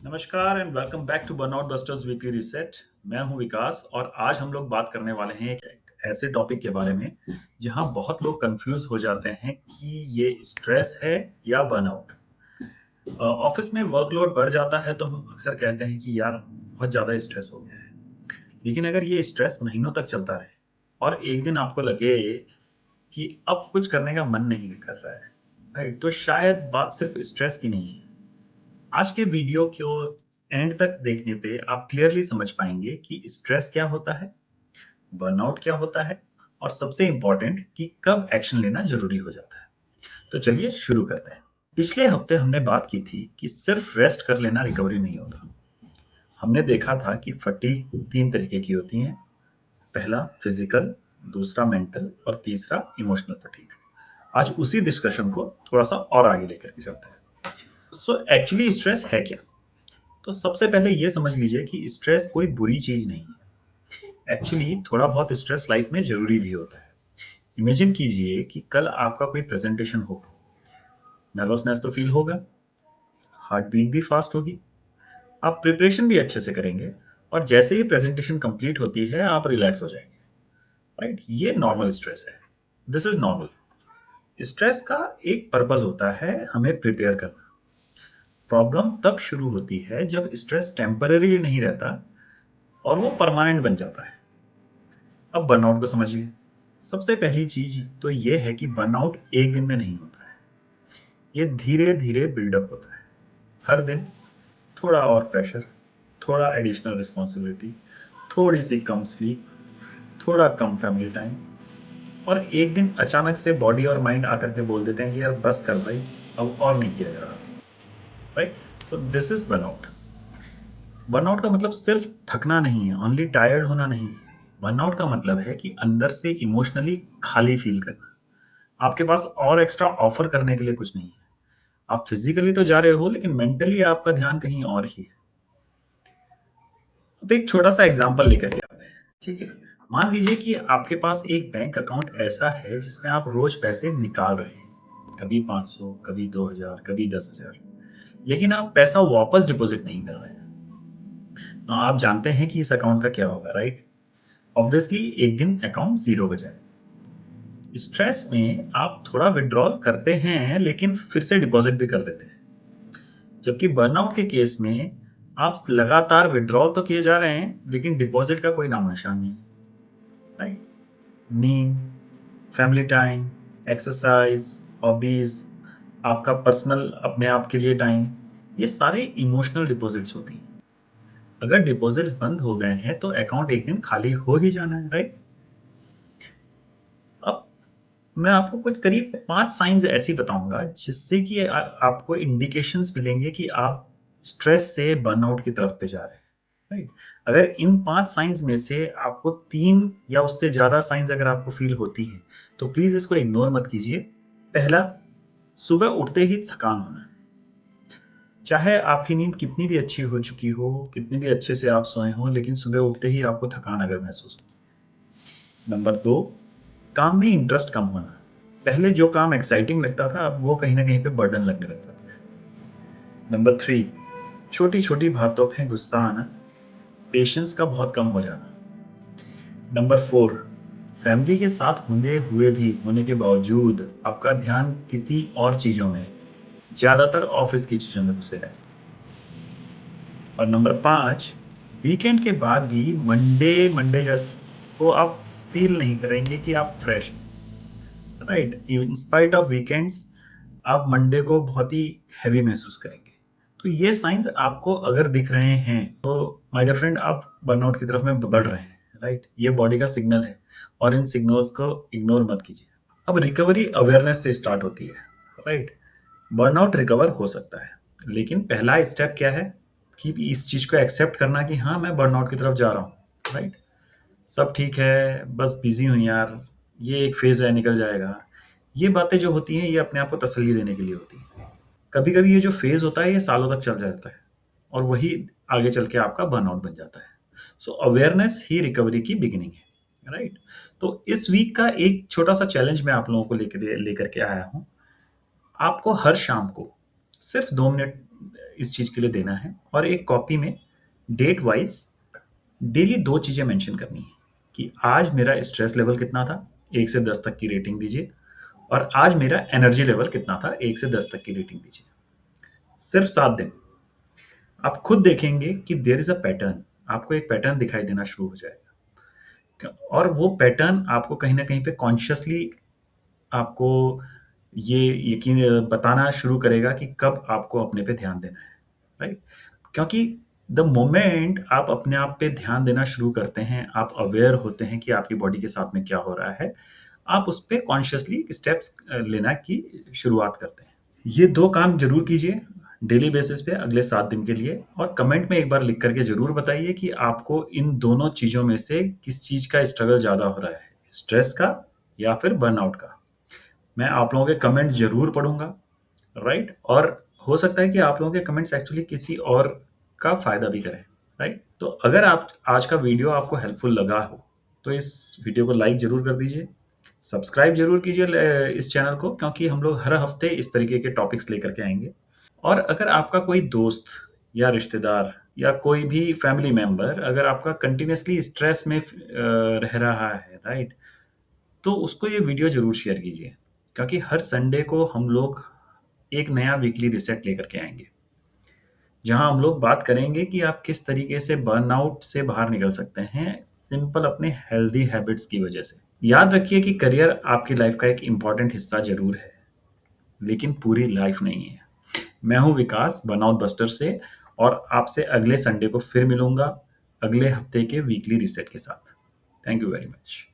नमस्कार and welcome back to burnout busters weekly reset. मैं हूं विकास और आज हम लोग बात करने वाले हैं एक ऐसे टॉपिक के बारे में जहां बहुत लोग कंफ्यूज हो जाते हैं कि ये स्ट्रेस है या बर्नआउट। ऑफिस में वर्कलोड बढ़ जाता है तो हम अक्सर कहते हैं कि यार बहुत ज़्यादा स्ट्रेस हो गया है। लेकिन अगर ये स्ट्रेस महीनों तक चलता रहे और एक दिन आपको लगे कि अब कुछ करने का मन नहीं कर रहा है, राइट, तो शायद बात सिर्फ स्ट्रेस की नहीं है। आज के वीडियो को एंड तक देखने पे आप क्लियरली समझ पाएंगे कि स्ट्रेस क्या होता है, बर्नआउट क्या होता है और सबसे इंपॉर्टेंट कि कब एक्शन लेना जरूरी हो जाता है। तो चलिए शुरू करते हैं। पिछले हफ्ते हमने बात की थी कि सिर्फ रेस्ट कर लेना रिकवरी नहीं होता। हमने देखा था कि फटीग तीन तरीके की होती हैं। पहला फिजिकल, दूसरा मेंटल और तीसरा इमोशनल फटीग। आज उसी डिस्कशन को थोड़ा सा और आगे लेकर के चलते हैं। सो एक्चुअली स्ट्रेस है क्या? तो सबसे पहले ये समझ लीजिए कि स्ट्रेस कोई बुरी चीज नहीं है। एक्चुअली थोड़ा बहुत स्ट्रेस लाइफ में जरूरी भी होता है। इमेजिन कीजिए कि कल आपका कोई प्रेजेंटेशन हो। नर्वसनेस तो फील होगा, हार्ट बीट भी फास्ट होगी, आप प्रिपरेशन भी अच्छे से करेंगे और जैसे ही प्रेजेंटेशन कंप्लीट होती है आप रिलैक्स हो जाएंगे। राइट, ये नॉर्मल स्ट्रेस है। This is normal. स्ट्रेस का एक पर्पस होता है हमें प्रिपेयर करना। प्रॉब्लम तब शुरू होती है जब स्ट्रेस टेम्पररी नहीं रहता और वो परमानेंट बन जाता है। अब बर्नआउट को समझिए। सबसे पहली चीज तो ये है कि बर्नआउट एक दिन में नहीं होता है। ये धीरे धीरे बिल्डअप होता है। हर दिन थोड़ा और प्रेशर, थोड़ा एडिशनल रिस्पॉन्सिबिलिटी, थोड़ी सी कम स्लीप, थोड़ा कम फैमिली टाइम, और एक दिन अचानक से बॉडी और माइंड आकर के बोल देते हैं कि यार बस कर भाई, अब और नहीं किया जा रहा आपसे। Right, so this is burnout. Burnout का मतलब सिर्फ थकना नहीं है, ओनली टायर्ड होना नहीं है। बर्नआउट का मतलब है कि अंदर से इमोशनली खाली फील करना। आपके पास और एक्स्ट्रा ऑफर करने के लिए कुछ नहीं है। आप फिजिकली तो जा रहे हो लेकिन मेंटली आपका ध्यान कहीं और ही है। अब एक छोटा सा एग्जांपल लेकर के आते हैं। ठीक है, मान लीजिए कि आपके पास एक बैंक अकाउंट ऐसा है जिसमें आप रोज पैसे निकाल रहे हैं, कभी 500, कभी 2000, कभी 10,000, लेकिन आप पैसा वापस डिपॉजिट नहीं कर रहे हैं। तो आप जानते हैं कि इस अकाउंट का क्या होगा, राइट? ऑब्वियसली एक दिन अकाउंट जीरो हो जाए। स्ट्रेस में आप थोड़ा विड्रॉल करते हैं लेकिन फिर से डिपॉजिट भी कर देते हैं। जबकि बर्नआउट के केस में आप लगातार विड्रॉल तो किए जा रहे हैं लेकिन डिपॉजिट का कोई नामो निशान नहीं। राइट, नींद, फैमिली टाइम, एक्सरसाइज, हॉबीज, आपका पर्सनल अपने आप के लिए टाइम, ये सारे इमोशनल डिपॉजिट्स होती हैं। अगर डिपॉजिट्स बंद हो गए हैं तो अकाउंट एक दिन खाली हो ही जाना है, राइट? अब मैं आपको कुछ करीब 5 साइन्स ऐसी बताऊँगा जिससे कि आपको इंडिकेशंस मिलेंगे कि आप स्ट्रेस से बर्नआउट की तरफ पे जा रहे हैं, राइट? अगर इन 5 साइन्स में से आपको 3 या उससे ज़्यादा साइन्स अगर आपको फ़ील होती हैं, तो प्लीज़ इसको इग्नोर मत कीजिए। पहला, सुबह उठते ही थकान होना। चाहे आपकी नींद कितनी भी अच्छी हो चुकी हो, कितने भी अच्छे से आप सोए हों, लेकिन सुबह उठते ही आपको थकान अगर महसूस हो। नंबर 2, काम में इंटरेस्ट कम होना। पहले जो काम एक्साइटिंग लगता था अब वो कहीं न कहीं पे बर्डन लगने लगता था। नंबर 3, छोटी-छोटी बातों पे गुस्सा आना, पेशेंस का बहुत कम हो जाना। नंबर 4, फैमिली के साथ होने के बावजूद आपका ध्यान किसी और चीज़ों में, ज़्यादातर ऑफ़िस की चीज़ों में घुसे रहता है। और नंबर 5, वीकेंड के बाद भी मंडे मंडे जैस को आप फ़ील नहीं करेंगे कि आप फ्रेश हैं। Right, in spite of weekends आप मंडे को बहुत ही हैवी महसूस करेंगे। तो ये साइंस आपको अगर दिख रहे हैं तो माय डियर फ्रेंड आप बर्नआउट की तरफ में बढ़ रहे हैं। राइट, ये बॉडी का सिग्नल है और इन सिग्नल्स को इग्नोर मत कीजिए। अब रिकवरी अवेयरनेस से स्टार्ट होती है। राइट, बर्नआउट रिकवर हो सकता है लेकिन पहला स्टेप क्या है कि इस चीज को एक्सेप्ट करना कि हाँ मैं बर्नआउट की तरफ जा रहा हूँ। राइट, सब ठीक है, बस बिजी हूँ यार, ये एक फेज है, निकल जाएगा। ये बातें जो होती हैं ये अपने आप को तसल्ली देने के लिए होती हैं। कभी कभी ये जो फेज होता है ये सालों तक चल जाता है और वही आगे चल के आपका बर्नआउट बन जाता है। सो अवेयरनेस ही रिकवरी की बिगिनिंग है। राइट, तो इस वीक का एक छोटा सा चैलेंज मैं आप लोगों को लेकर लेकर के आया हूँ। आपको हर शाम को सिर्फ 2 मिनट इस चीज़ के लिए देना है और एक कॉपी में डेट वाइज डेली 2 चीज़ें मेंशन करनी है कि आज मेरा स्ट्रेस लेवल कितना था, 1 से 10 तक की रेटिंग दीजिए और आज मेरा एनर्जी लेवल कितना था, 1 से 10 तक की रेटिंग दीजिए। सिर्फ 7 दिन। आप खुद देखेंगे कि देयर इज़ अ पैटर्न, आपको एक पैटर्न दिखाई देना शुरू हो जाएगा। और वो पैटर्न आपको कहीं न कहीं पे कॉन्शियसली आपको ये यकीन बताना शुरू करेगा कि कब आपको अपने पे ध्यान देना है, राइट? क्योंकि द मोमेंट आप अपने आप पे ध्यान देना शुरू करते हैं, आप अवेयर होते हैं कि आपकी बॉडी के साथ में क्या हो रहा है, आप उस पे कॉन्शियसली स्टेप्स लेना की शुरुआत करते हैं। ये 2 काम ज़रूर कीजिए डेली बेसिस पे अगले 7 दिन के लिए और कमेंट में एक बार लिख कर के ज़रूर बताइए कि आपको इन दोनों चीज़ों में से किस चीज़ का स्ट्रगल ज़्यादा हो रहा है, स्ट्रेस का या फिर बर्नआउट का। मैं आप लोगों के कमेंट्स ज़रूर पढ़ूँगा, राइट? और हो सकता है कि आप लोगों के कमेंट्स एक्चुअली किसी और का फ़ायदा भी करें, राइट? तो अगर आप आज का वीडियो आपको हेल्पफुल लगा हो, तो इस वीडियो को लाइक ज़रूर कर दीजिए, सब्सक्राइब ज़रूर कीजिए इस चैनल को क्योंकि हम लोग हर हफ्ते इस तरीके के टॉपिक्स लेकर के आएँगे। और अगर आपका कोई दोस्त या रिश्तेदार या कोई भी फैमिली मेंबर अगर आपका कंटिन्यूअसली स्ट्रेस में रह रहा है, राइट? तो उसको ये वीडियो ज़रूर शेयर कीजिए क्योंकि हर संडे को हम लोग एक नया वीकली रीसेट लेकर के आएँगे, जहाँ हम लोग बात करेंगे कि आप किस तरीके से बर्नआउट से बाहर निकल सकते हैं, सिंपल अपने हेल्दी हैबिट्स की वजह से। याद रखिए कि करियर आपकी लाइफ का एक इम्पोर्टेंट हिस्सा ज़रूर है, लेकिन पूरी लाइफ नहीं है। मैं हूँ विकास बर्नआउट बस्टर से और आपसे अगले संडे को फिर मिलूँगा, अगले हफ्ते के वीकली रीसेट के साथ। Thank you very much.